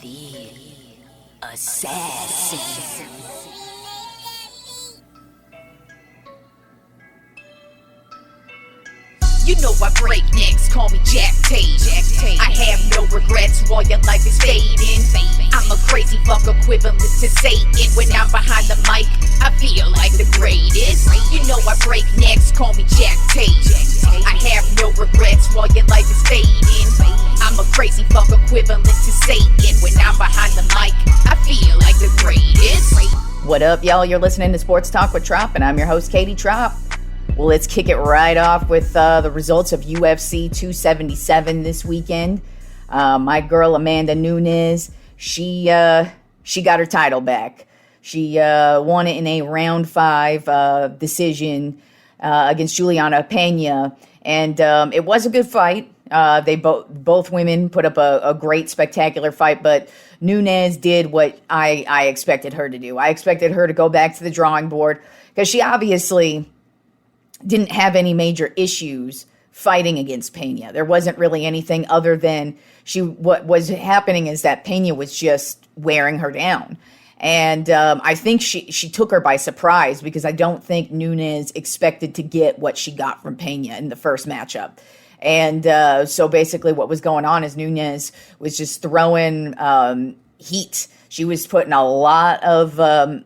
The assassin. You know I break necks, call me Jack Tate. I have no regrets while your life is fading. I'm a crazy fuck equivalent to Satan. When I'm behind the mic, I feel like the greatest. You know I break necks, call me Jack Tate. I have no regrets while your life is fading. I'm a crazy fuck equivalent to Satan. When I'm behind the mic, I feel like the greatest. What up, y'all? You're listening to Sports Talk with Tropp, and I'm your host, Katie Tropp. Well, let's kick it right off with the results of UFC 277 this weekend. My girl Amanda Nunes, she got her title back. She won it in a round 5 decision against Juliana Pena, and it was a good fight. They both women put up a great, spectacular fight, but Nunes did what I expected her to do. I expected her to go back to the drawing board because she obviously didn't have any major issues fighting against Pena. There wasn't really anything other than what was happening is that Pena was just wearing her down. And I think she took her by surprise because I don't think Nunes expected to get what she got from Pena in the first matchup. And so basically what was going on is Nunes was just throwing heat. She was putting a lot of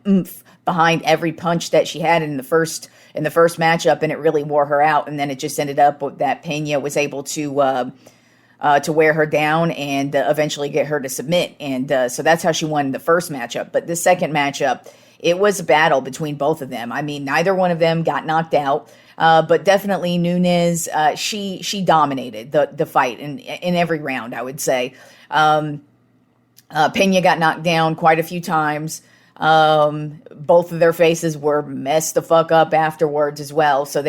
oomph behind every punch that she had in the first matchup, and it really wore her out. And then it just ended up with that Pena was able to wear her down and eventually get her to submit. And so that's how she won the first matchup. But the second matchup, it was a battle between both of them. I mean, neither one of them got knocked out, but definitely Nunes, she dominated the fight in every round, I would say. Pena got knocked down quite a few times. Both of their faces were messed the fuck up afterwards as well. So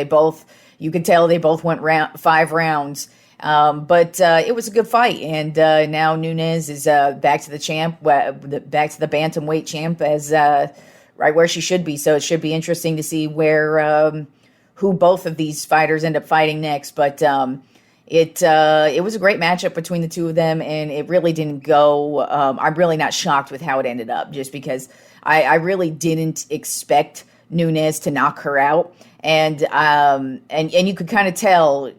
you could tell they both went 5 rounds. But it was a good fight. And now Nunes is back to the champ, back to the bantamweight champ as right where she should be. So it should be interesting to see who both of these fighters end up fighting next. But it was a great matchup between the two of them, and it really didn't go. I'm really not shocked with how it ended up, just because I really didn't expect Nunes to knock her out, and you could kind of tell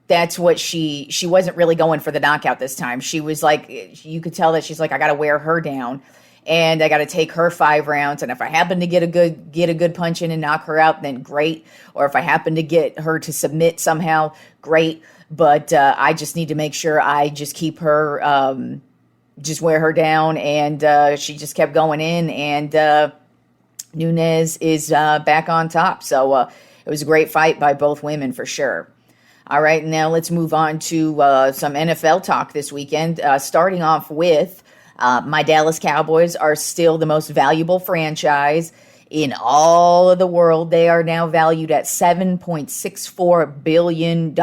that's what she wasn't really going for the knockout this time. She was like, you could tell that she's like, I got to wear her down, and I got to take her 5 rounds. And if I happen to get a good punch in and knock her out, then great. Or if I happen to get her to submit somehow, great. But I just need to make sure I just keep her, just wear her down. And she just kept going in, and Nunes is back on top. So it was a great fight by both women for sure. All right, now let's move on to some NFL talk this weekend. Starting off with my Dallas Cowboys are still the most valuable franchise in all of the world. They are now valued at $7.64 billion.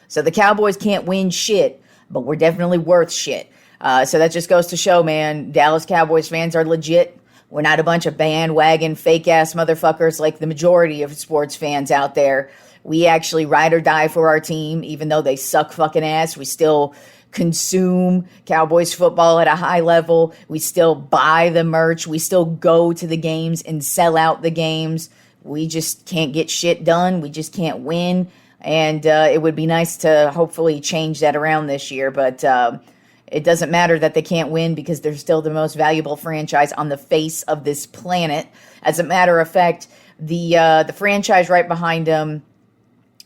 So the Cowboys can't win shit, but we're definitely worth shit. So that just goes to show, man, Dallas Cowboys fans are legit. We're not a bunch of bandwagon, fake-ass motherfuckers like the majority of sports fans out there. We actually ride or die for our team, even though they suck fucking ass. We still consume Cowboys football at a high level. We still buy the merch. We still go to the games and sell out the games. We just can't get shit done. We just can't win. And it would be nice to hopefully change that around this year. But it doesn't matter that they can't win because they're still the most valuable franchise on the face of this planet. As a matter of fact, the franchise right behind them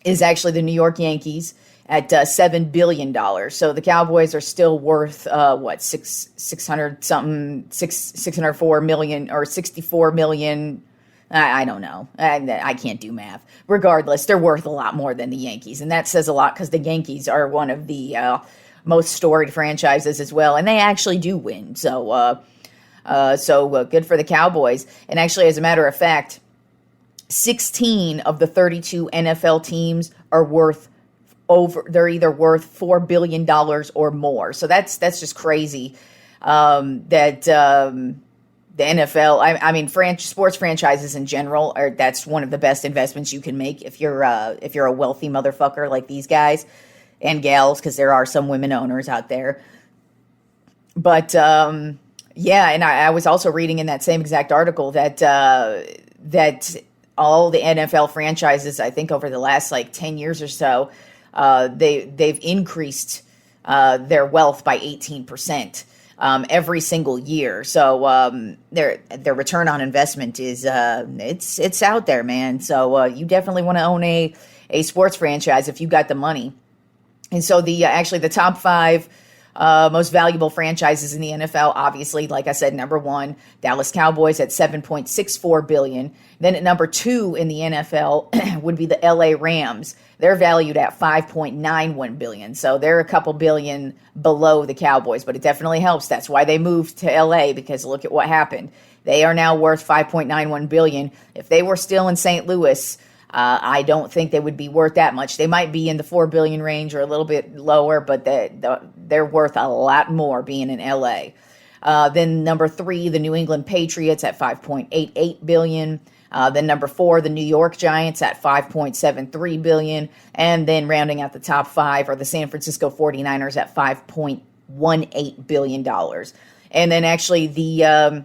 is actually the New York Yankees at $7 billion. So the Cowboys are still worth, 604 million or 64 million. I don't know. I can't do math. Regardless, they're worth a lot more than the Yankees. And that says a lot because the Yankees are one of the most storied franchises as well. And they actually do win. So good for the Cowboys. And actually, as a matter of fact, 16 of the 32 NFL teams are they're either worth $4 billion or more. So that's just crazy that the NFL, I mean, sports franchises in general, that's one of the best investments you can make if you're a wealthy motherfucker like these guys and gals, because there are some women owners out there. But yeah, and I was also reading in that same exact article that that all the NFL franchises, I think over the last like 10 years or so, they've increased their wealth by 18%. Every single year. So their return on investment is it's out there, man. So you definitely want to own a sports franchise if you got the money. And so the actually the top five most valuable franchises in the NFL, obviously, like I said, number one, Dallas Cowboys at $7.64 billion. Then at number two in the NFL would be the LA Rams. They're valued at $5.91 billion. So they're a couple billion below the Cowboys, but it definitely helps. That's why they moved to LA, because look at what happened. They are now worth $5.91 billion. If they were still in St. Louis, I don't think they would be worth that much. They might be in the $4 billion range or a little bit lower, but they're worth a lot more being in LA. Then number three, the New England Patriots at $5.88 billion. Then number four, the New York Giants at $5.73 billion. And then rounding out the top five are the San Francisco 49ers at $5.18 billion. And then actually the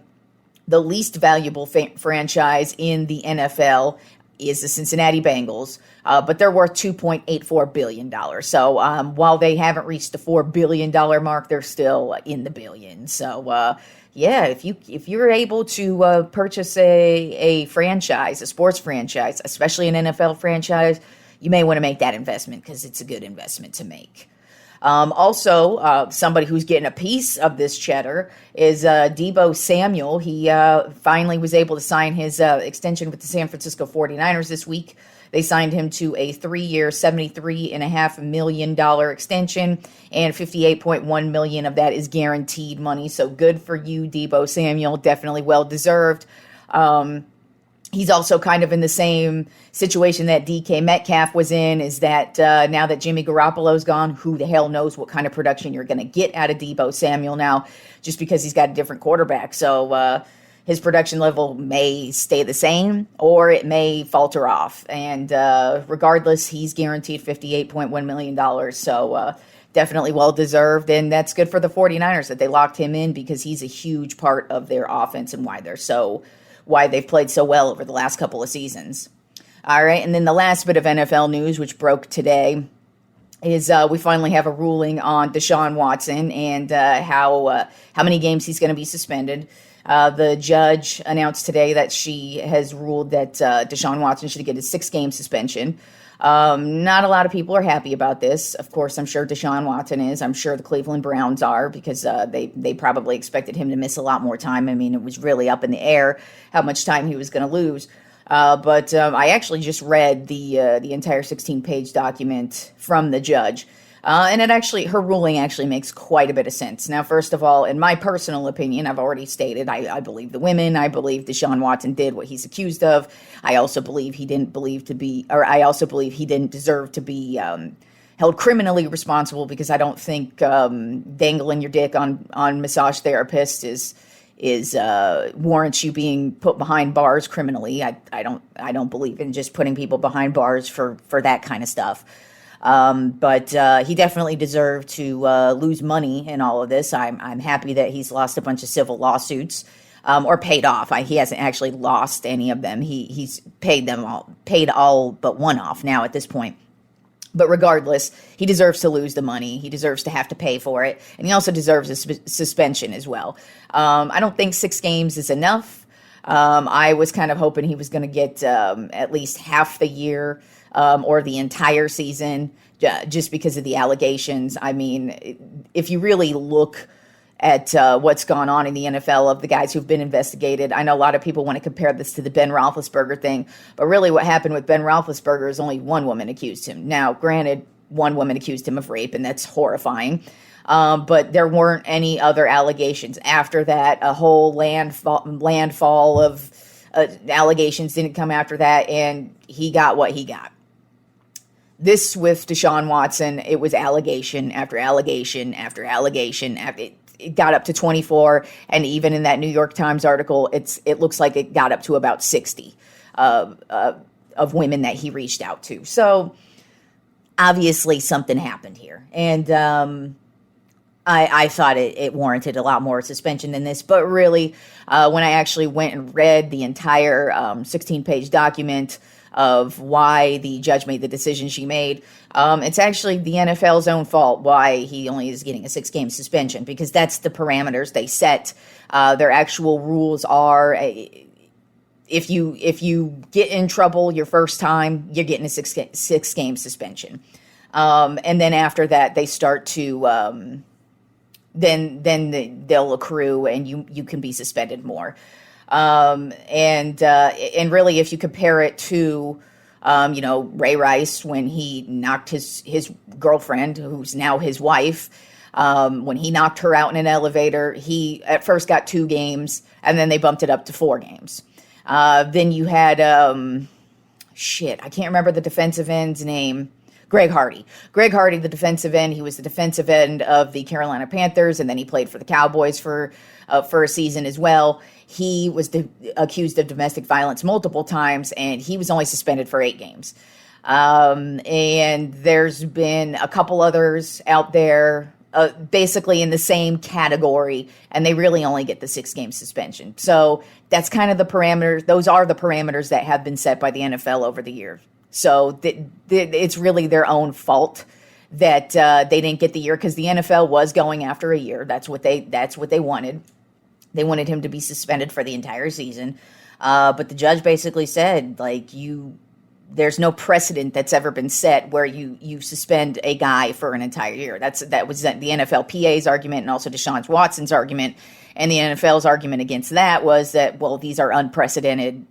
least valuable franchise in the NFL is the Cincinnati Bengals, but they're worth $2.84 billion. So while they haven't reached the $4 billion mark, they're still in the billions. So yeah, if you're able to purchase a franchise, a sports franchise, especially an NFL franchise, you may want to make that investment because it's a good investment to make. Also, somebody who's getting a piece of this cheddar is Deebo Samuel. He finally was able to sign his extension with the San Francisco 49ers this week. They signed him to a 3-year, $73.5 million extension, and $58.1 million of that is guaranteed money. So good for you, Deebo Samuel. Definitely well-deserved. He's also kind of in the same situation that DK Metcalf was in, is that now that Jimmy Garoppolo's gone, who the hell knows what kind of production you're going to get out of Deebo Samuel now, just because he's got a different quarterback. So his production level may stay the same or it may falter off. And regardless, he's guaranteed $58.1 million. So definitely well-deserved. And that's good for the 49ers that they locked him in, because he's a huge part of their offense and why they've played so well over the last couple of seasons. All right, and then the last bit of NFL news, which broke today, is we finally have a ruling on Deshaun Watson and how many games he's going to be suspended. The judge announced today that she has ruled that Deshaun Watson should get a 6-game suspension. Not a lot of people are happy about this. Of course, I'm sure Deshaun Watson is. I'm sure the Cleveland Browns are, because they probably expected him to miss a lot more time. I mean, it was really up in the air how much time he was going to lose. But I actually just read the entire 16-page document from the judge. And her ruling actually makes quite a bit of sense. Now, first of all, in my personal opinion, I've already stated, I believe the women. I believe Deshaun Watson did what he's accused of. I also believe he didn't deserve to be held criminally responsible, because I don't think dangling your dick on massage therapists is warrants you being put behind bars criminally. I don't believe in just putting people behind bars for that kind of stuff. But he definitely deserved to lose money in all of this. I'm happy that he's lost a bunch of civil lawsuits, or paid off. He hasn't actually lost any of them. He's paid all but one off now at this point. But regardless, he deserves to lose the money. He deserves to have to pay for it. And he also deserves a suspension as well. I don't think 6 games is enough. I was kind of hoping he was going to get at least half the year, or the entire season, just because of the allegations. I mean, if you really look at what's gone on in the NFL of the guys who've been investigated, I know a lot of people want to compare this to the Ben Roethlisberger thing, but really what happened with Ben Roethlisberger is only one woman accused him. Now, granted, one woman accused him of rape, and that's horrifying. But there weren't any other allegations. After that, a whole landfall of allegations didn't come after that, and he got what he got. This with Deshaun Watson, it was allegation after allegation after allegation. It got up to 24, and even in that New York Times article, it looks like it got up to about 60 of women that he reached out to. So obviously something happened here, and I thought it warranted a lot more suspension than this, but really, when I actually went and read the entire 16-page document of why the judge made the decision she made, it's actually the NFL's own fault why he only is getting a 6-game suspension, because that's the parameters they set. Their actual rules are, if you get in trouble your first time, you're getting a 6-game suspension, and then after that they start to they'll accrue and you can be suspended more. And really, if you compare it to, Ray Rice, when he knocked his girlfriend, who's now his wife, when he knocked her out in an elevator, he at first got 2 games and then they bumped it up to 4 games. Then you had, I can't remember the defensive end's name. Greg Hardy, the defensive end. He was the defensive end of the Carolina Panthers, and then he played for the Cowboys for a season as well. He was accused of domestic violence multiple times, and he was only suspended for 8 games. And there's been a couple others out there, basically in the same category, and they really only get the 6-game suspension. So that's kind of the parameters. Those are the parameters that have been set by the NFL over the years. So it's really their own fault that they didn't get the year, because the NFL was going after a year. That's what they wanted. They wanted him to be suspended for the entire season. But the judge basically said, there's no precedent that's ever been set where you suspend a guy for an entire year. That was the NFLPA's argument, and also Deshaun Watson's argument. And the NFL's argument against that was that, well, these are unprecedented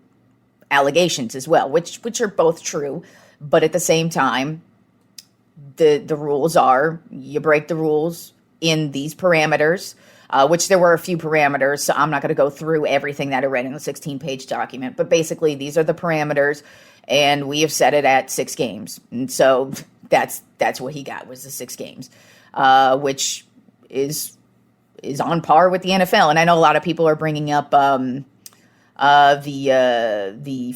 allegations as well, which are both true, but at the same time, the rules are, you break the rules in these parameters, which there were a few parameters, so I'm not going to go through everything that I read in the 16-page document, but basically these are the parameters, and we have set it at 6 games, and so that's what he got, was the 6 games, which is on par with the NFL. And I know a lot of people are bringing up the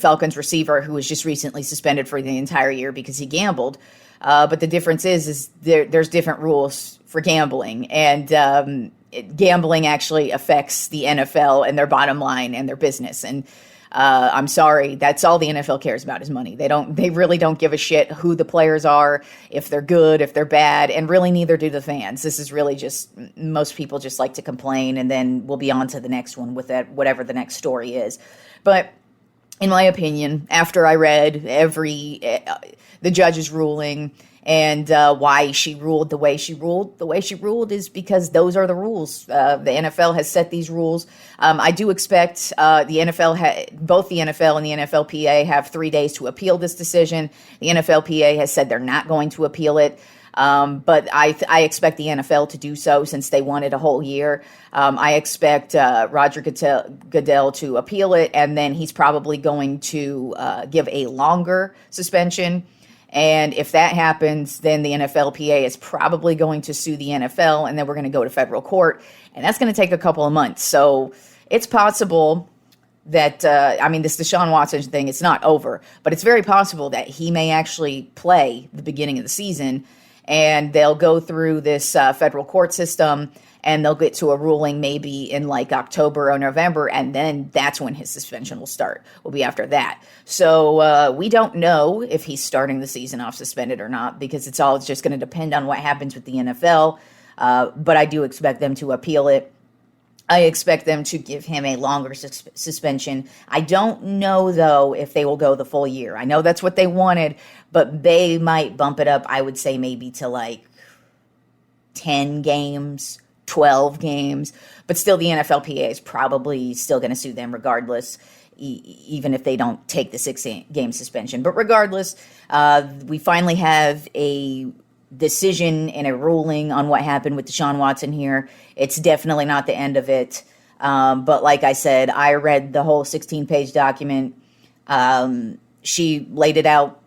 Falcons receiver who was just recently suspended for the entire year because he gambled. But the difference is there's different rules for gambling, and gambling actually affects the NFL and their bottom line and their business. And I'm sorry, that's all the NFL cares about is money. They really don't give a shit who the players are, if they're good, if they're bad, and really neither do the fans. This is really just, most people just like to complain, and then we'll be on to the next one with that, whatever the next story is. But in my opinion, after I read the judge's ruling and why she ruled the way she ruled is because those are the rules. The NFL has set these rules. I do expect both the NFL and the NFLPA have 3 days to appeal this decision. The NFLPA has said they're not going to appeal it. But I expect the NFL to do so since they wanted a whole year. I expect Roger Goodell to appeal it, and then he's probably going to give a longer suspension. And if that happens, then the NFLPA is probably going to sue the NFL, and then we're going to go to federal court, and that's going to take a couple of months. So it's possible that, this Deshaun Watson thing, it's not over, but it's very possible that he may actually play the beginning of the season, and they'll go through this federal court system, and they'll get to a ruling maybe in like October or November, and then that's when his suspension will be after that. So we don't know if he's starting the season off suspended or not, because it's just going to depend on what happens with the NFL. But I do expect them to appeal it. I expect them to give him a longer suspension. I don't know, though, if they will go the full year. I know that's what they wanted, but they might bump it up, I would say, maybe to like 10 games, 12 games. But still, the NFLPA is probably still going to sue them regardless, even if they don't take the 6-game suspension. But regardless, we finally have a decision and a ruling on what happened with Deshaun Watson here. It's definitely not the end of it. But like I said, I read the whole 16-page document. She laid it out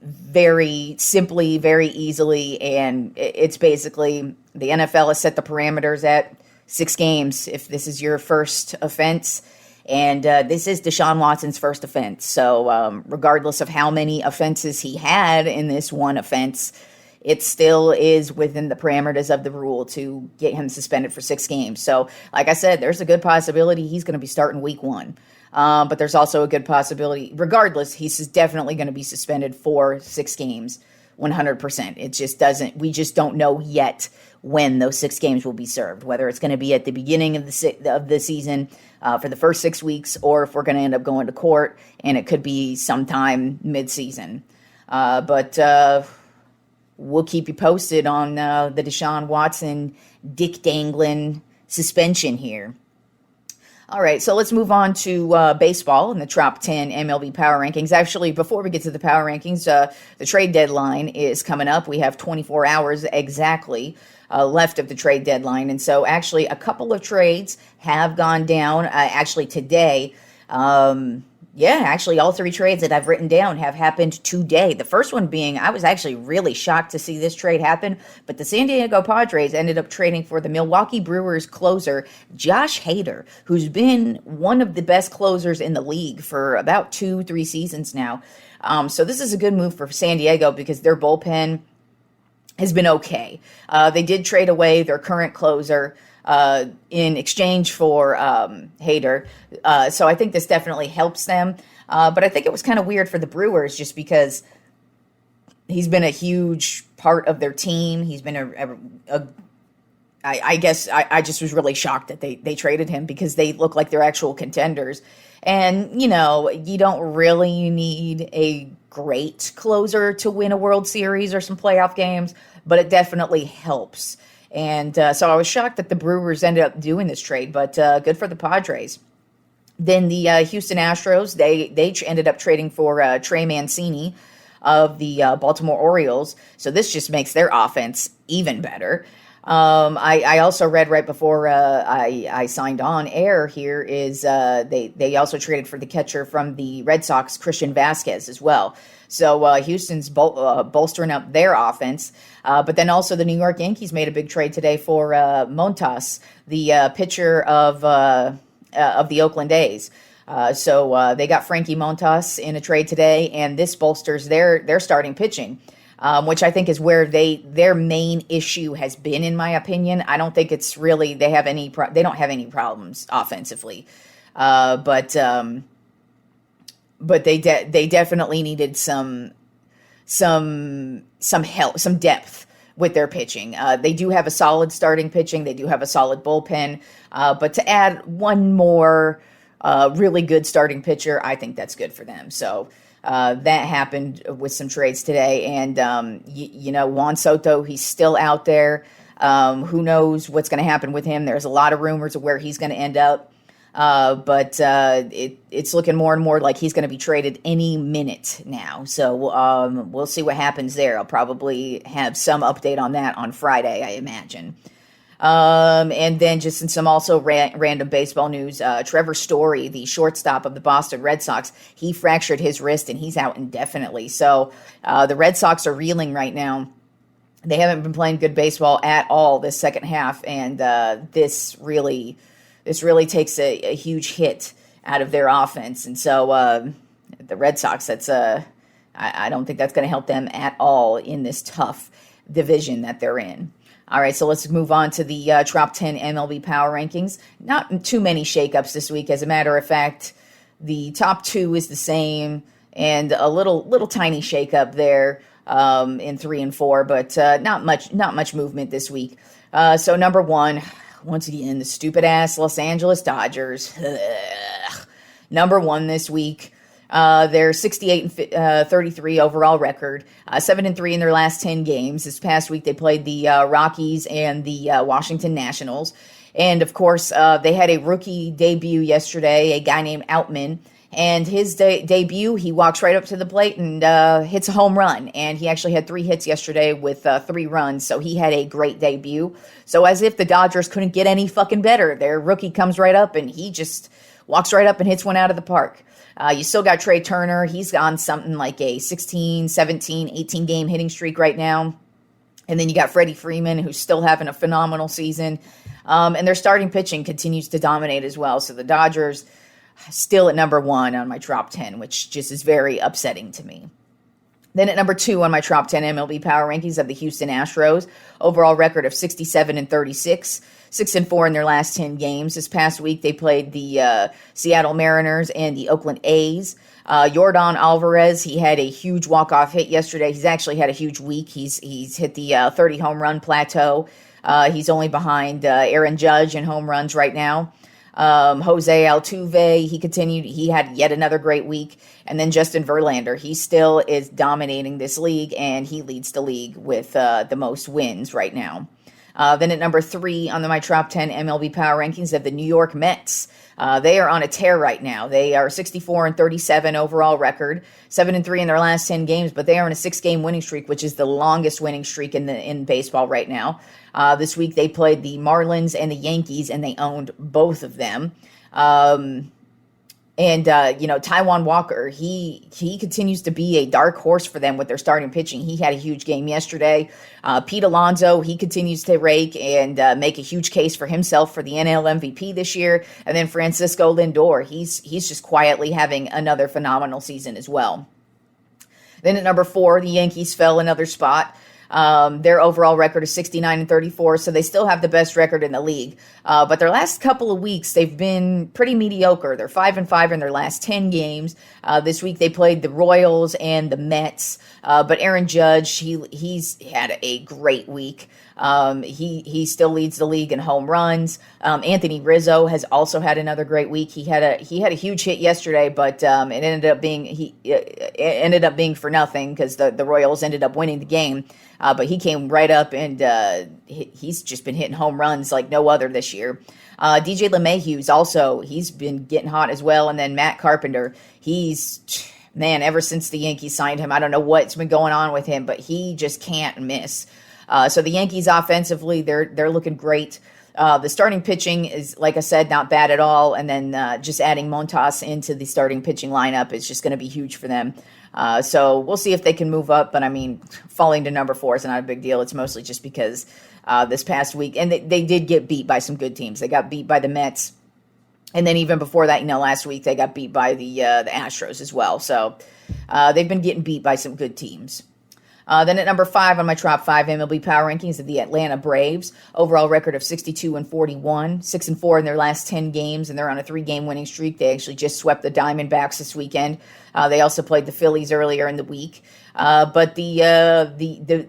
very simply, very easily, and it's basically the NFL has set the parameters at 6 games if this is your first offense. And this is Deshaun Watson's first offense. So regardless of how many offenses he had in this one offense, it still is within the parameters of the rule to get him suspended for 6 games. So, like I said, there's a good possibility he's going to be starting week 1. But there's also a good possibility, regardless, he's definitely going to be suspended for 6 games, 100%. It just doesn't, we just don't know yet when those 6 games will be served, whether it's going to be at the beginning of the season for the first 6 weeks, or if we're going to end up going to court, and it could be sometime mid-season. But we'll keep you posted on the Deshaun Watson dick dangling suspension here. All right, so let's move on to baseball and the Tropp 10 MLB Power Rankings. Actually, before we get to the Power Rankings, the trade deadline is coming up. We have 24 hours exactly left of the trade deadline. And so actually a couple of trades have gone down actually today. Actually all 3 trades that I've written down have happened today. The first one being, I was actually really shocked to see this trade happen, but the San Diego Padres ended up trading for the Milwaukee Brewers closer, Josh Hader, who's been one of the best closers in the league for about 2-3 seasons now. So this is a good move for San Diego because their bullpen has been okay. They did trade away their current closer in exchange for Hader. So I think this definitely helps them. But I think it was kind of weird for the Brewers just because he's been a huge part of their team. He's been I guess I just was really shocked that they traded him because they look like they're actual contenders. And, you know, you don't really need a great closer to win a World Series or some playoff games, but it definitely helps. And so I was shocked that the Brewers ended up doing this trade, but good for the Padres. Then the Houston Astros, they ended up trading for Trey Mancini of the Baltimore Orioles. So this just makes their offense even better. I also read right before I signed on air here is they also traded for the catcher from the Red Sox, Christian Vasquez, as well. So Houston's bolstering up their offense. But then also the New York Yankees made a big trade today for Montas, the pitcher of the Oakland A's. So they got Frankie Montas in a trade today, and this bolsters their starting pitching. Which I think is where their main issue has been, in my opinion. I don't think it's really they don't have any problems offensively, but they definitely needed some help, some depth with their pitching. They do have a solid starting pitching. They do have a solid bullpen, but to add one more really good starting pitcher, I think that's good for them. So. That happened with some trades today. And, Juan Soto, he's still out there. Who knows what's going to happen with him? There's a lot of rumors of where he's going to end up. But it's looking more and more like he's going to be traded any minute now. So we'll see what happens there. I'll probably have some update on that on Friday, I imagine. And then just in some also random baseball news, Trevor Story, the shortstop of the Boston Red Sox, he fractured his wrist and he's out indefinitely. So the Red Sox are reeling right now. They haven't been playing good baseball at all this second half, and this really takes a huge hit out of their offense. And so the Red Sox, I don't think that's going to help them at all in this tough division that they're in. All right, so let's move on to the Tropp 10 MLB Power Rankings. Not too many shakeups this week. As a matter of fact, the top 2 is the same, and a little tiny shakeup there in 3 and 4, but not much movement this week. So number 1, once again, the stupid ass Los Angeles Dodgers. Ugh. Number 1 this week. Their 68 and 33 overall record, 7-3 in their last 10 games. This past week they played the Rockies and the Washington Nationals, and of course they had a rookie debut yesterday, a guy named Outman. And his debut, he walks right up to the plate and hits a home run. And he actually had 3 hits yesterday with 3 runs, so he had a great debut. So as if the Dodgers couldn't get any fucking better, their rookie comes right up and he just walks right up and hits one out of the park. You still got Trey Turner. He's on something like a 16, 17, 18 game hitting streak right now. And then you got Freddie Freeman, who's still having a phenomenal season. And their starting pitching continues to dominate as well. So the Dodgers still at number 1 on my Tropp 10, which just is very upsetting to me. Then at number 2 on my top 10 MLB Power Rankings of the Houston Astros, overall record of 67-36, 6-4 in their last 10 games. This past week they played the Seattle Mariners and the Oakland A's. Yordan Alvarez, he had a huge walk-off hit yesterday. He's actually had a huge week. He's hit the 30 home run plateau. He's only behind Aaron Judge in home runs right now. Jose Altuve, he had yet another great week. And then Justin Verlander, he still is dominating this league, and he leads the league with the most wins right now. Then at number 3 on my top 10 MLB Power Rankings of the New York Mets. They are on a tear right now. They are 64-37 overall record, 7-3 in their last 10 games, but they are in a 6-game winning streak, which is the longest winning streak in baseball right now. This week they played the Marlins and the Yankees, and they owned both of them. Taijuan Walker, he continues to be a dark horse for them with their starting pitching. He had a huge game yesterday. Pete Alonso, he continues to rake and make a huge case for himself for the NL MVP this year. And then Francisco Lindor, he's just quietly having another phenomenal season as well. Then at number 4, the Yankees fell another spot. Their overall record is 69-34, so they still have the best record in the league. But their last couple of weeks, they've been pretty mediocre. They're 5-5 in their last 10 games. This week they played the Royals and the Mets. But Aaron Judge, he's had a great week. He still leads the league in home runs. Anthony Rizzo has also had another great week. He had a huge hit yesterday, but it ended up being for nothing because the Royals ended up winning the game. But he came right up, and he's just been hitting home runs like no other this year. DJ he's been getting hot as well. And then Matt Carpenter, ever since the Yankees signed him, I don't know what's been going on with him, but he just can't miss. So the Yankees offensively, they're looking great. The starting pitching is, like I said, not bad at all. And then just adding Montas into the starting pitching lineup is just going to be huge for them. So we'll see if they can move up. But, falling to number 4 is not a big deal. It's mostly just because this past week, and they did get beat by some good teams. They got beat by the Mets. And then even before that, last week, they got beat by the Astros as well. So they've been getting beat by some good teams. Then at number 5 on my top 5 MLB Power Rankings of the Atlanta Braves. Overall record of 62-41, 6-4 in their last 10 games, and they're on a 3-game winning streak. They actually just swept the Diamondbacks this weekend. They also played the Phillies earlier in the week. But the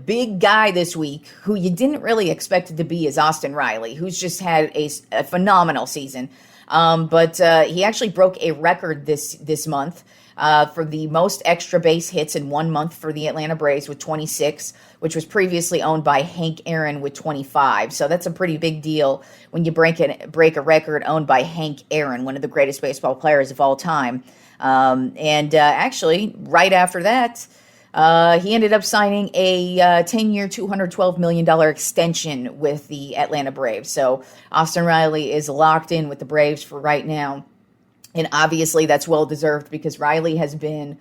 big guy this week, who you didn't really expect it to be, is Austin Riley, who's just had a phenomenal season. But he actually broke a record this month. For the most extra base hits in 1 month for the Atlanta Braves with 26, which was previously owned by Hank Aaron with 25. So that's a pretty big deal when you break a record owned by Hank Aaron, one of the greatest baseball players of all time. Actually, right after that, he ended up signing a 10-year, $212 million extension with the Atlanta Braves. So Austin Riley is locked in with the Braves for right now. And obviously that's well-deserved because Riley has been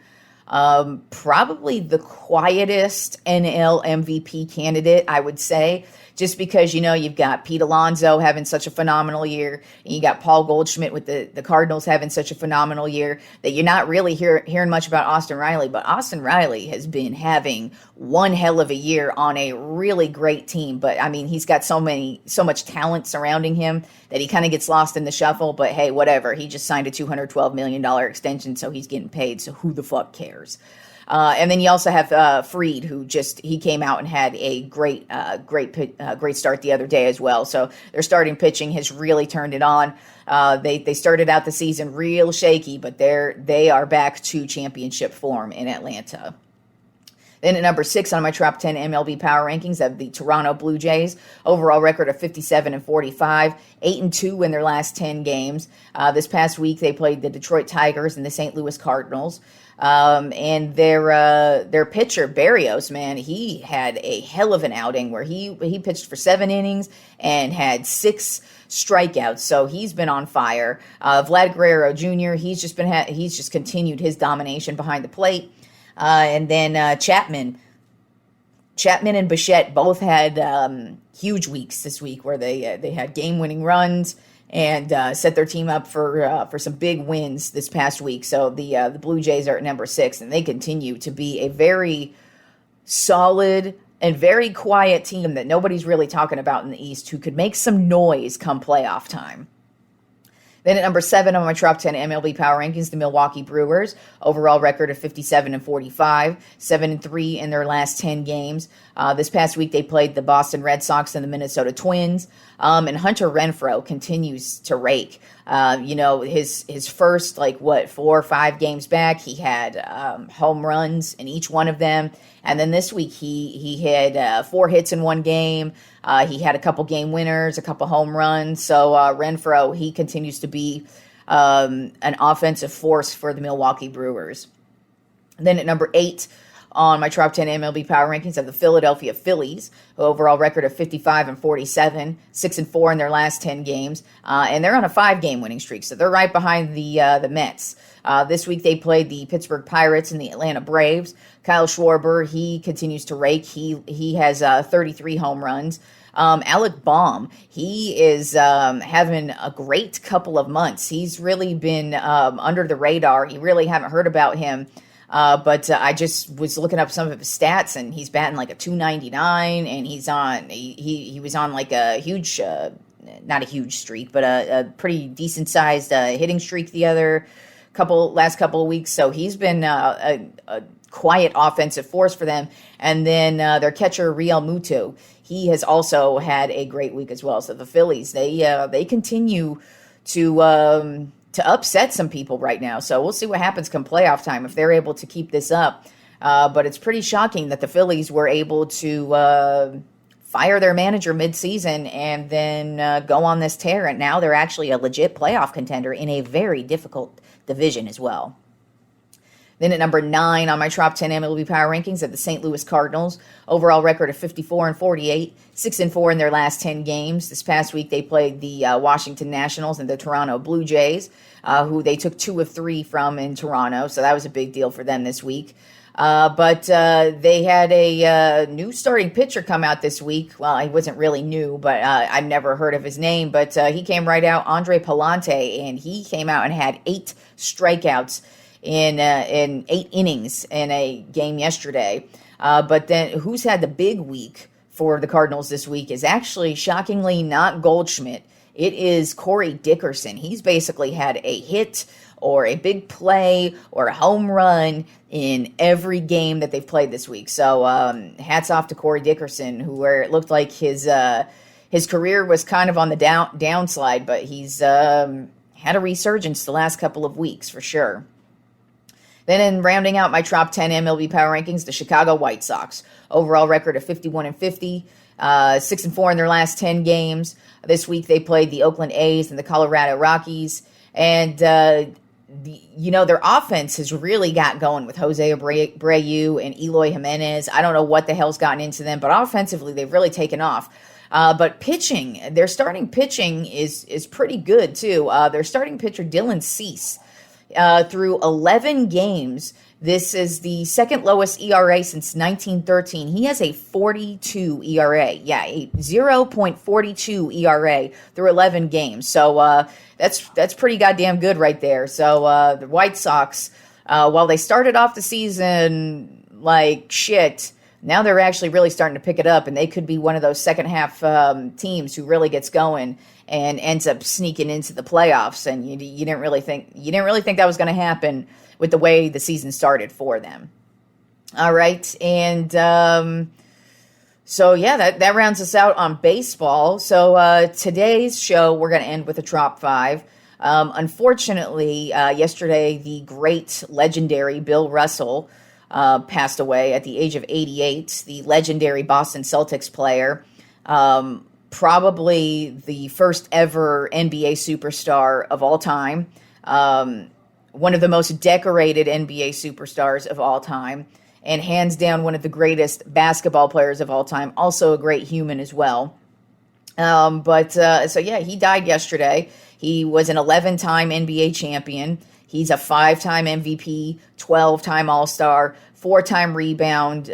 probably the quietest NL MVP candidate, I would say, just because, you've got Pete Alonso having such a phenomenal year, and you got Paul Goldschmidt with the Cardinals having such a phenomenal year, that you're not really hearing much about Austin Riley. But Austin Riley has been having one hell of a year on a really great team. But, he's got so much talent surrounding him that he kind of gets lost in the shuffle. But, hey, whatever. He just signed a $212 million extension, so he's getting paid. So who the fuck cares? And then you also have Fried, who he came out and had a great start the other day as well. So their starting pitching has really turned it on. They started out the season real shaky, but they are back to championship form in Atlanta. Then at number 6 on my top 10 MLB Power Rankings of the Toronto Blue Jays. Overall record of 57-45, 8-2 in their last 10 games. This past week they played the Detroit Tigers and the St. Louis Cardinals. And their pitcher, Berrios, man, he had a hell of an outing where he pitched for 7 innings and had 6 strikeouts. So he's been on fire. Vlad Guerrero Jr., he's just continued his domination behind the plate. And then Chapman and Bichette both had huge weeks this week where they had game-winning runs and set their team up for some big wins this past week. So the Blue Jays are at number 6, and they continue to be a very solid and very quiet team that nobody's really talking about in the East, who could make some noise come playoff time. Then at number 7 on my top 10 MLB Power Rankings, the Milwaukee Brewers. Overall record of 57-45, 7-3 in their last 10 games. This past week they played the Boston Red Sox and the Minnesota Twins. And Hunter Renfroe continues to rake. His first 4 or 5 games back, he had home runs in each one of them. And then this week he had 4 hits in one game. He had a couple game winners, a couple home runs. So Renfroe, he continues to be an offensive force for the Milwaukee Brewers. And then at number 8 on my top 10 MLB Power Rankings of the Philadelphia Phillies, overall record of 55-47, 6-4 in their last 10 games, and they're on a 5-game winning streak, so they're right behind the Mets. This week they played the Pittsburgh Pirates and the Atlanta Braves. Kyle Schwarber, he continues to rake. He has 33 home runs. Alec Baum, he is having a great couple of months. He's really been under the radar. You really haven't heard about him. But I just was looking up some of his stats, and he's batting like a 299, and he was on like a huge, not a huge streak, but a pretty decent sized hitting streak the last couple of weeks. So he's been a quiet offensive force for them. And then their catcher Real Muto, he has also had a great week as well. So the Phillies, they continue to upset some people right now. So we'll see what happens come playoff time if they're able to keep this up. But it's pretty shocking that the Phillies were able to fire their manager midseason and then go on this tear. And now they're actually a legit playoff contender in a very difficult division as well. Then at number 9 on my top 10 MLB Power Rankings are the St. Louis Cardinals. Overall record of 54-48, 6-4 in their last 10 games. This past week they played the Washington Nationals and the Toronto Blue Jays, who they took 2 of 3 from in Toronto. So that was a big deal for them this week. But they had a new starting pitcher come out this week. Well, he wasn't really new, but I've never heard of his name. But he came right out, Andre Palante, and he came out and had 8 strikeouts in 8 innings in a game yesterday. But then who's had the big week for the Cardinals this week is actually shockingly not Goldschmidt. It is Corey Dickerson. He's basically had a hit or a big play or a home run in every game that they've played this week. So hats off to Corey Dickerson, where it looked like his career was kind of on the downslide, but he's had a resurgence the last couple of weeks for sure. Then in rounding out my top 10 MLB Power Rankings, the Chicago White Sox. Overall record of 51-50, 6-4 in their last 10 games. This week they played the Oakland A's and the Colorado Rockies. And, their offense has really got going with Jose Abreu and Eloy Jimenez. I don't know what the hell's gotten into them, but offensively they've really taken off. But pitching, their starting pitching is pretty good too. Their starting pitcher, Dylan Cease, through 11 games, this is the second lowest ERA since 1913. He has a 42 ERA. Yeah, a 0.42 ERA through 11 games. So that's pretty goddamn good right there. So the White Sox, while they started off the season like shit, now they're actually really starting to pick it up, and they could be one of those second half teams who really gets going and ends up sneaking into the playoffs. And you didn't really think that was going to happen with the way the season started for them. All right, and so yeah, that rounds us out on baseball. So today's show we're going to end with a top 5. Unfortunately, yesterday the great legendary Bill Russell passed away at the age of 88. The legendary Boston Celtics player. Probably the first ever NBA superstar of all time. One of the most decorated NBA superstars of all time. And hands down one of the greatest basketball players of all time. Also a great human as well. So yeah, he died yesterday. He was an 11-time NBA champion. He's a 5-time MVP, 12-time All-Star, 4-time rebound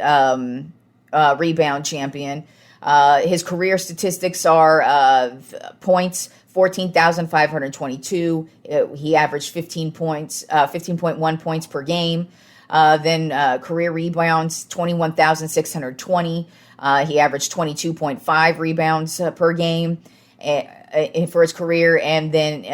champion. His career statistics are points, 14,522. He averaged 15 points, 15.1 points per game. Then career rebounds, 21,620. He averaged 22.5 rebounds per game for his career. And then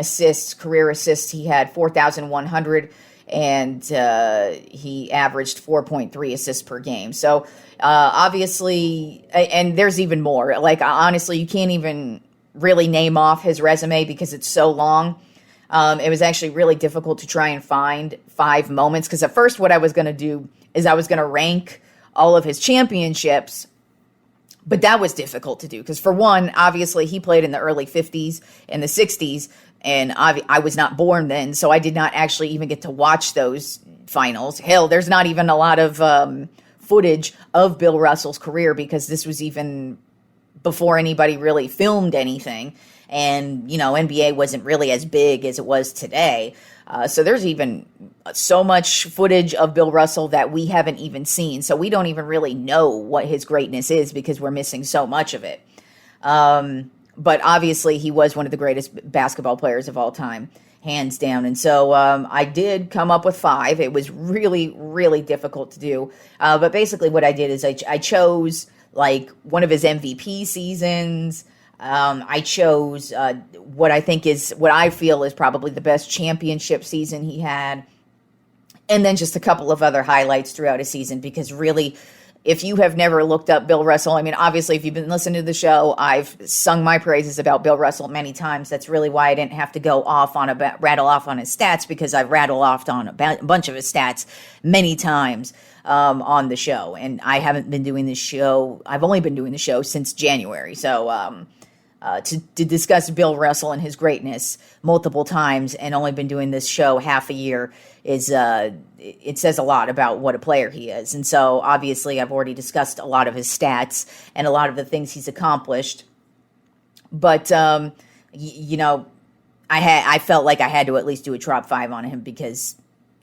career assists, he had 4,100, and he averaged 4.3 assists per game. So obviously, and there's even more. Like, honestly, you can't even really name off his resume because it's so long. It was actually really difficult to try and find 5 moments, because at first what I was going to do is I was going to rank all of his championships, but that was difficult to do because, for one, obviously he played in the early 50s and the 60s, and I was not born then, so I did not actually even get to watch those finals. Hell, there's not even a lot of footage of Bill Russell's career because this was even before anybody really filmed anything. And, NBA wasn't really as big as it was today. So there's even so much footage of Bill Russell that we haven't even seen. So we don't even really know what his greatness is because we're missing so much of it. But obviously he was one of the greatest basketball players of all time, hands down. And so I did come up with 5. It was really, really difficult to do. But basically what I did is I chose like one of his MVP seasons. I chose what I feel is probably the best championship season he had. And then just a couple of other highlights throughout his season, because really, if you have never looked up Bill Russell, I mean, obviously, if you've been listening to the show, I've sung my praises about Bill Russell many times. That's really why I didn't have to rattle off on his stats, because I've rattled off on a bunch of his stats many times on the show. And I haven't been doing this show. I've only been doing the show since January. So, to discuss Bill Russell and his greatness multiple times and only been doing this show half a year is it says a lot about what a player he is. And so obviously I've already discussed a lot of his stats and a lot of the things he's accomplished. But I felt like I had to at least do a Tropp 5 on him because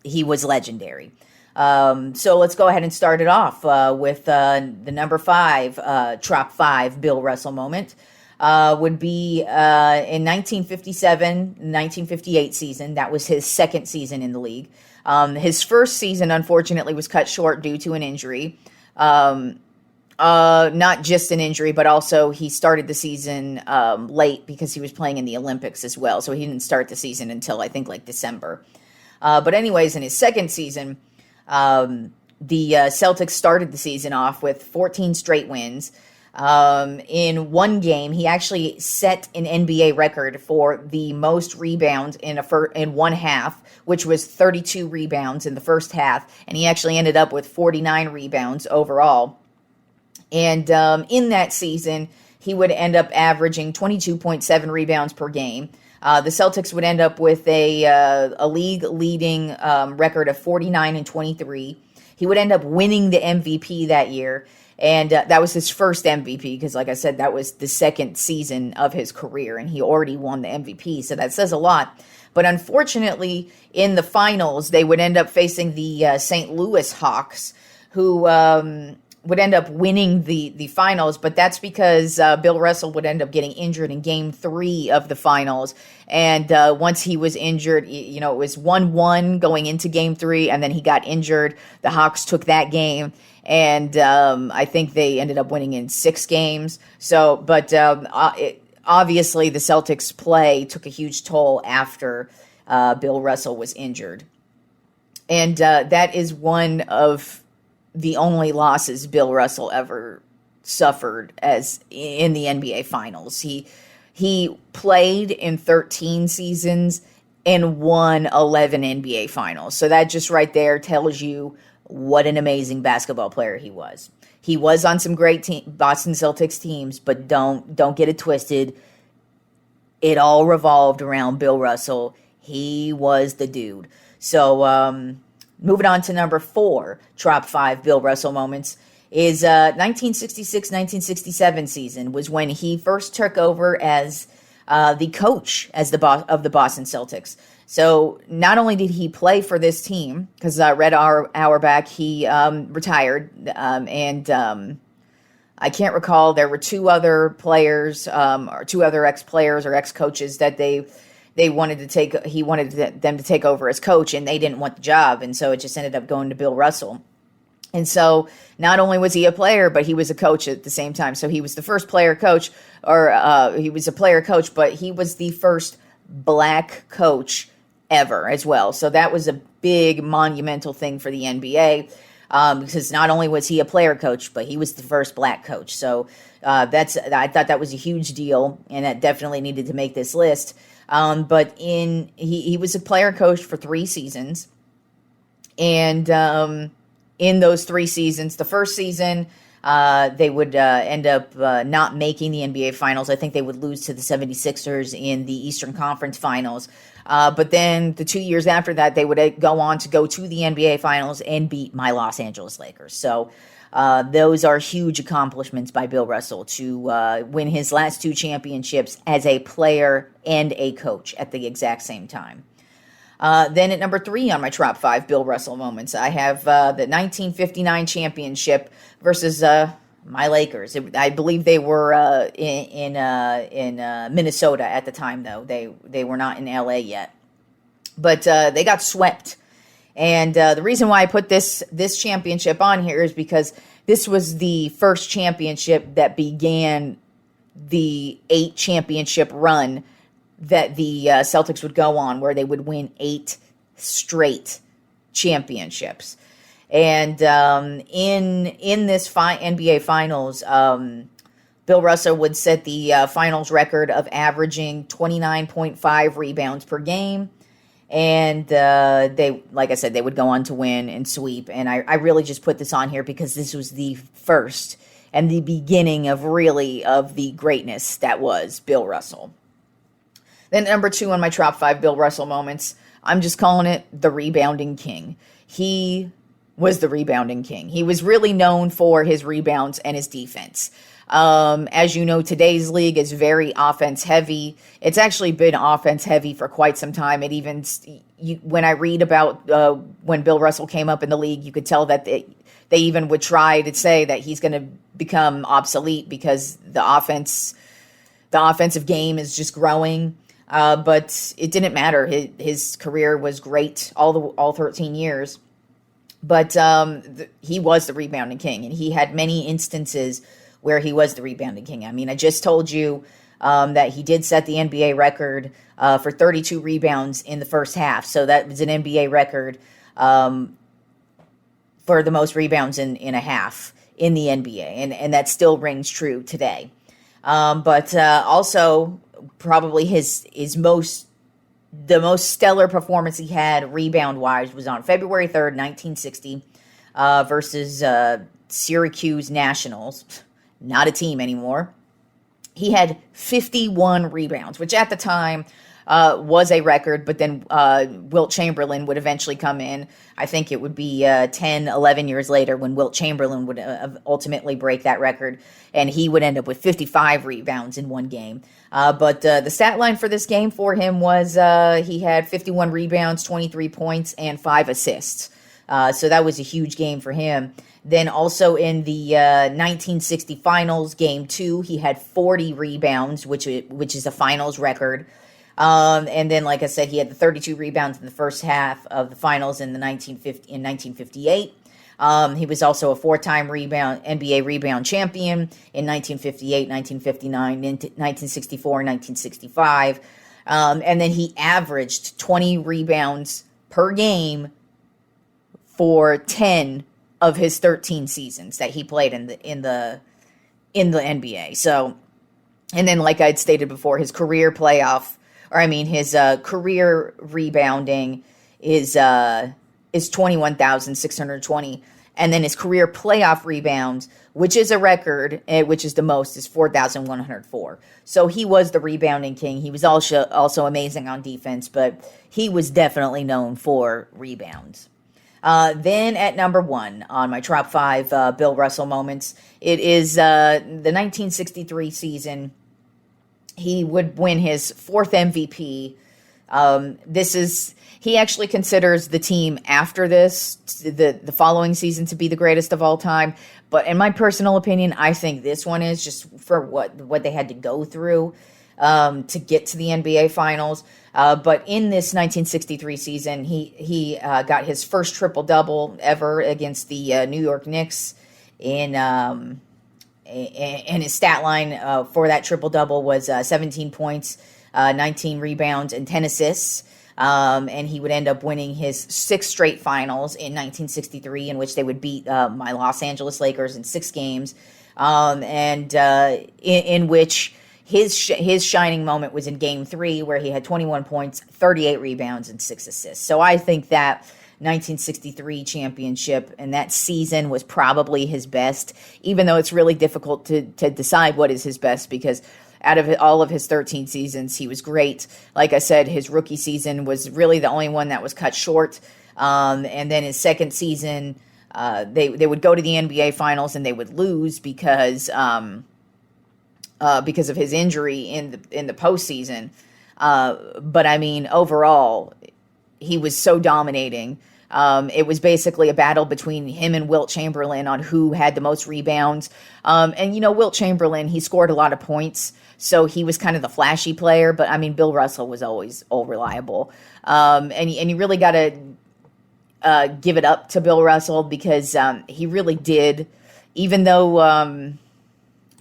he was legendary. So let's go ahead and start it off with the number 5 Tropp 5 Bill Russell moment. Would be in 1957-1958 season. That was his second season in the league. His first season, unfortunately, was cut short due to an injury. Not just an injury, but also he started the season late because he was playing in the Olympics as well. So he didn't start the season until, I think, like December. But anyways, in his second season, the Celtics started the season off with 14 straight wins. In one game, he actually set an NBA record for the most rebounds in one half, which was 32 rebounds in the first half, and he actually ended up with 49 rebounds overall. And in that season, he would end up averaging 22.7 rebounds per game. The Celtics would end up with a league-leading record of 49-23. He would end up winning the MVP that year. And that was his first MVP because, like I said, that was the second season of his career, and he already won the MVP, so that says a lot. But unfortunately, in the finals, they would end up facing the St. Louis Hawks, who would end up winning the finals, but that's because Bill Russell would end up getting injured in Game 3 of the finals. And once he was injured, it was 1-1 going into Game 3, and then he got injured. The Hawks took that game. And I think they ended up winning in 6 games. So, but obviously the Celtics play took a huge toll after Bill Russell was injured. And that is one of the only losses Bill Russell ever suffered as in the NBA Finals. He played in 13 seasons and won 11 NBA Finals. So that just right there tells you what an amazing basketball player he was. He was on some great Boston Celtics teams, but don't get it twisted. It all revolved around Bill Russell. He was the dude. So moving on to number 4, Tropp 5 Bill Russell moments, is 1966-1967 season was when he first took over as the coach of the Boston Celtics. So not only did he play for this team, because Red Auerbach, he retired, and I can't recall. There were two other players, or two other ex-players or ex-coaches that they wanted to take. He wanted them to take over as coach, and they didn't want the job, and so it just ended up going to Bill Russell. And so not only was he a player, but he was a coach at the same time. So he was the first player coach, or he was a player coach, but he was the first black coach ever as well. So that was a big monumental thing for the NBA, because not only was he a player coach, but he was the first black coach. So I thought that was a huge deal, and that definitely needed to make this list. But he was a player coach for 3 seasons, and in those 3 seasons, the first season, they would end up not making the NBA Finals. I think they would lose to the 76ers in the Eastern Conference Finals. But then the 2 years after that, they would go on to go to the NBA Finals and beat my Los Angeles Lakers. So those are huge accomplishments by Bill Russell to win his last 2 championships as a player and a coach at the exact same time. Then at number 3 on my top 5 Bill Russell moments, I have the 1959 championship versus my Lakers. I believe they were in Minnesota at the time, though. They were not in LA yet, but they got swept. And the reason why I put this championship on here is because this was the first championship that began the 8 championship run that the Celtics would go on, where they would win 8 straight championships. And in this NBA Finals, Bill Russell would set the finals record of averaging 29.5 rebounds per game. And they, like I said, they would go on to win and sweep. And I really just put this on here because this was the first and the beginning of the greatness that was Bill Russell. Then number 2 on my top 5 Bill Russell moments, I'm just calling it the rebounding king. He was the rebounding king. He was really known for his rebounds and his defense. As you know, today's league is very offense heavy. It's actually been offense heavy for quite some time. When I read about when Bill Russell came up in the league, you could tell that they even would try to say that he's going to become obsolete because the offensive game is just growing. But it didn't matter. His career was great all 13 years. But he was the rebounding king, and he had many instances where he was the rebounding king. I mean, I just told you that he did set the NBA record for 32 rebounds in the first half. So that was an NBA record for the most rebounds in a half in the NBA, and that still rings true today. But also, probably the most stellar performance he had rebound-wise was on February 3rd, 1960, versus Syracuse Nationals. Not a team anymore. He had 51 rebounds, which at the time was a record, but then Wilt Chamberlain would eventually come in. I think it would be 10, 11 years later when Wilt Chamberlain would ultimately break that record, and he would end up with 55 rebounds in one game. But the stat line for this game for him was he had 51 rebounds, 23 points, and 5 assists. So that was a huge game for him. Then also in the 1960 finals, game 2, he had 40 rebounds, which is a finals record. And then, like I said, he had the 32 rebounds in the first half of the finals in 1958. He was also a 4-time NBA rebound champion in 1958, 1959, 1964, 1965. And then he averaged 20 rebounds per game for 10 of his 13 seasons that he played in the NBA. So, and then like I'd stated before, his career rebounding is 21,620, and then his career playoff rebounds, which is a record, which is the most, is 4,104. So he was the rebounding king. He was also amazing on defense, but he was definitely known for rebounds. Then at number 1 on my top 5 Bill Russell moments, it is the 1963 season. He would win his 4th MVP He actually considers the team after this, the following season, to be the greatest of all time. But in my personal opinion, I think this one is, just for what they had to go through to get to the NBA Finals. But in this 1963 season, he got his first triple-double ever against the New York Knicks. And his stat line for that triple-double was 17 points, 19 rebounds, and 10 assists. And he would end up winning his sixth straight finals in 1963, in which they would beat my Los Angeles Lakers in 6 games, in which his shining moment was in Game 3, where he had 21 points, 38 rebounds, and 6 assists. So I think that 1963 championship and that season was probably his best, even though it's really difficult to decide what is his best, because out of all of his 13 seasons, he was great. Like I said, his rookie season was really the only one that was cut short. And then his second season, they would go to the NBA Finals and they would lose because of his injury in the postseason. But I mean, overall, he was so dominating. It was basically a battle between him and Wilt Chamberlain on who had the most rebounds. And Wilt Chamberlain, he scored a lot of points, so he was kind of the flashy player. But I mean, Bill Russell was always all reliable. And you really got to give it up to Bill Russell, because he really did, even though a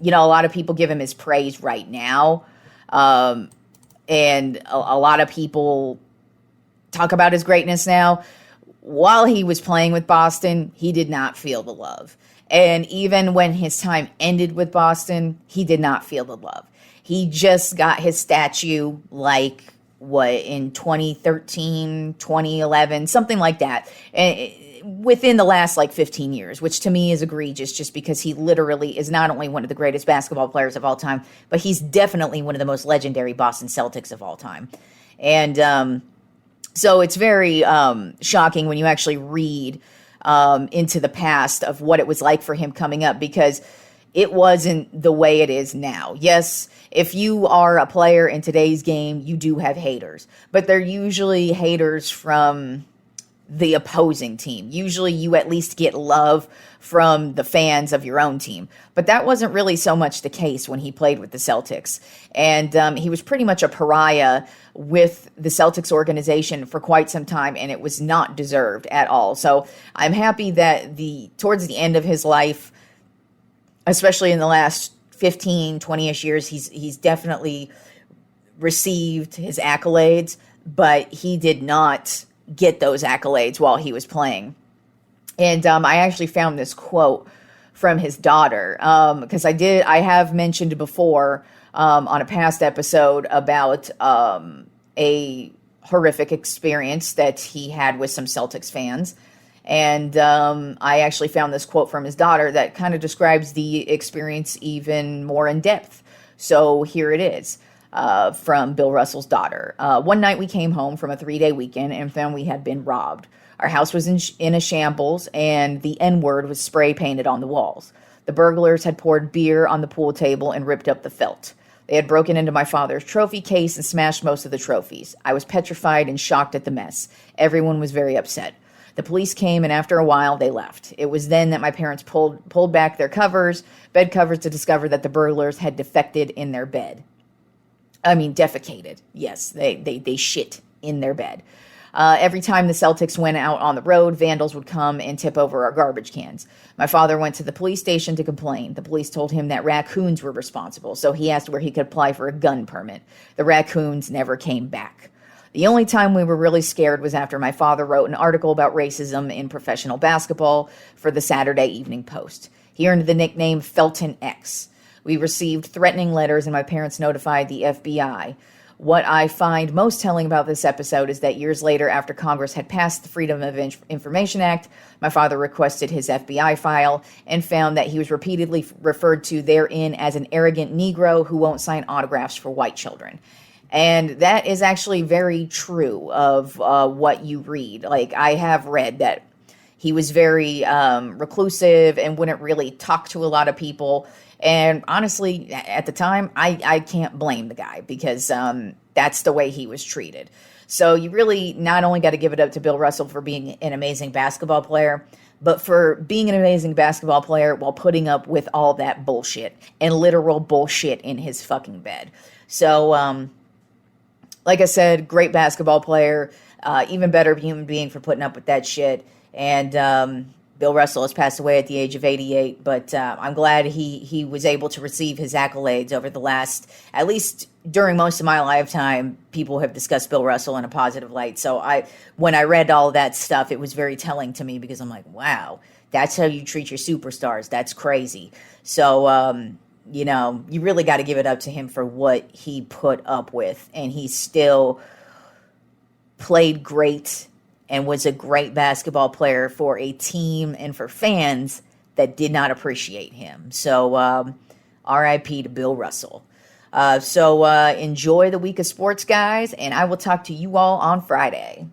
lot of people give him his praise right now, and a lot of people talk about his greatness now. While he was playing with Boston, he did not feel the love. And even when his time ended with Boston, he did not feel the love. He just got his statue in 2013, 2011, something like that, within the last 15 years, which to me is egregious, just because he literally is not only one of the greatest basketball players of all time, but he's definitely one of the most legendary Boston Celtics of all time. And so it's very shocking when you actually read into the past of what it was like for him coming up, because it wasn't the way it is now. Yes, if you are a player in today's game, you do have haters, but they're usually haters from the opposing team. Usually you at least get love from the fans of your own team. But that wasn't really so much the case when he played with the Celtics. And he was pretty much a pariah with the Celtics organization for quite some time, and it was not deserved at all. So I'm happy that towards the end of his life, especially in the last 15, 20-ish years, he's definitely received his accolades, but he did not get those accolades while he was playing. And I actually found this quote from his daughter, because I have mentioned before on a past episode about a horrific experience that he had with some Celtics fans. And I actually found this quote from his daughter that kind of describes the experience even more in depth. So here it is. From Bill Russell's daughter. One night we came home from a 3-day weekend and found we had been robbed. Our house was in a shambles, and the N-word was spray painted on the walls. The burglars had poured beer on the pool table and ripped up the felt. They had broken into my father's trophy case and smashed most of the trophies. I was petrified and shocked at the mess. Everyone was very upset. The police came, and after a while, they left. It was then that my parents pulled back their bed covers, to discover that the burglars had defected in their bed. I mean, defecated. Yes, they shit in their bed. Every time the Celtics went out on the road, vandals would come and tip over our garbage cans. My father went to the police station to complain. The police told him that raccoons were responsible, so he asked where he could apply for a gun permit. The raccoons never came back. The only time we were really scared was after my father wrote an article about racism in professional basketball for the Saturday Evening Post. He earned the nickname Felton X. We received threatening letters, and my parents notified the FBI. What I find most telling about this episode is that years later, after Congress had passed the Freedom of Information Act, my father requested his FBI file and found that he was repeatedly referred to therein as an arrogant Negro who won't sign autographs for white children. And that is actually very true of what you read. I have read that he was very reclusive and wouldn't really talk to a lot of people. And honestly, at the time, I can't blame the guy because that's the way he was treated. So you really not only got to give it up to Bill Russell for being an amazing basketball player, but for being an amazing basketball player while putting up with all that bullshit and literal bullshit in his fucking bed. So, like I said, great basketball player, even better human being for putting up with that shit. And Bill Russell has passed away at the age of 88, but I'm glad he was able to receive his accolades over the last, at least during most of my lifetime, people have discussed Bill Russell in a positive light. So when I read all that stuff, it was very telling to me because I'm like, wow, that's how you treat your superstars. That's crazy. So, you really got to give it up to him for what he put up with. And he still played great and was a great basketball player for a team and for fans that did not appreciate him. So, RIP to Bill Russell. So enjoy the week of sports, guys, and I will talk to you all on Friday.